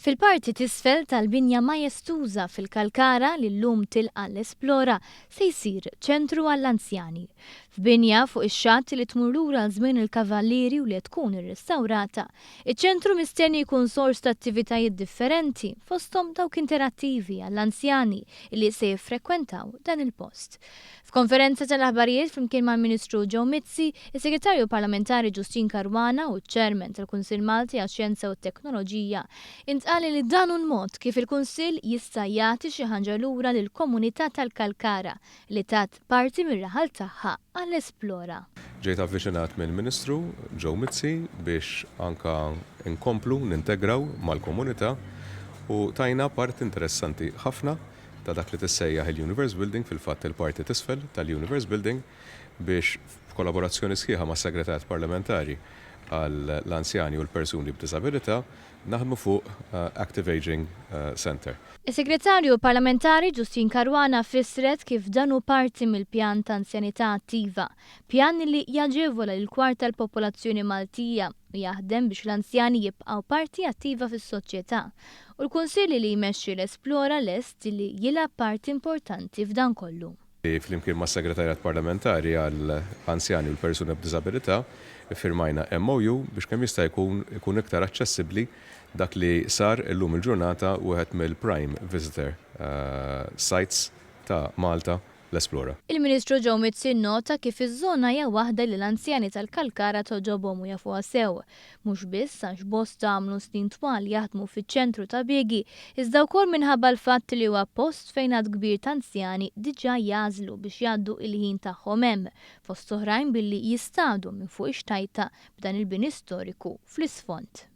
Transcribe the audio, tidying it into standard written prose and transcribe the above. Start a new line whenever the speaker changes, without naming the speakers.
Fil-parti t'isfel tal-binja majestuża fil-Kalkara li llum tilqa l-Esplora se jsir ċentru għall-Anzjani. F'binja fuq ix-xatt li tmur lura żmien il-kavallieri u li tkun irrestawrata, iċ-ċentru mistenni jkun sors ta' attivitajiet differenti fosthom dawk interattivi għall-anzjani li se jiffrekwentaw dan il-post. F'konferenza tal-aħbarijiet flimkien mal-Ministru Ġew Mizzi, is-Segretarju Parlamentari Ġustin Karwana u ċ-Chairman tal-Kunsill Malti għax-Xjenza u t-Teknoloġija intqal li dan hu l-mod kif il-Kunsill jista' jagħti xi ħaġa lura lill-komunità tal-Kalkara li tat parti mir-raħal tagħha għall-Esplora.
Ġejt avviċinat mill-Ministru Ġew Mizzi biex anka inkomplu nintegraw mal-komunità u tajna part interessanti ħafna ta' dak li tissejjaħ il-Universe Building fil-fatt il-parti t'isfel tal-Universe Building biex f'kollaborazzjoni sħiħa mas segretarjat parlamentari għall-anzjani u l-persuni b'disabilità naħdmu fuq Active Aging Center.
Is-Segretarju Parlamentari Ġustin Karwana fissret kif dan hu parti mill-pjan ta' anzjanità attiva, pjan li jaġevola l-kwart tal-popolazzjoni Maltija u jaħdem biex l-anzjani jibqgħu parti attiva fis-soċjetà. U l-Kunsill li jmexxi l-Esplora lest li jilgħab parti importanti f'dan kollu.
Flimkien mas segretarjat parlamentari għall-anzjani u l-persuni b'disabilità firmajna MOU biex kemm jista' jkun iktar aċċessibbli dak li sar illum il-ġurnata wieħed mill-prime visitor sites ta' Malta l-Esplora.
Il-Ministru Ġew Mizzi nnota kif iż-żona hija waħda li l-anzjani tal-Kalkara toġobhom u jafuha sew. Mhux biss għax bosta għamlu snin twal jaħdmu fiċ-ċentru tabiegħi, iżda wkoll minħabba l-fatt li huwa post fejn għad kbir ta' anzjani diġà jażlu biex jgħaddu il-ħin tagħhom hemm, fost oħrajn billi jistgħu minn fuq ix-tajta b'dan il-bini storiku fl-isfond.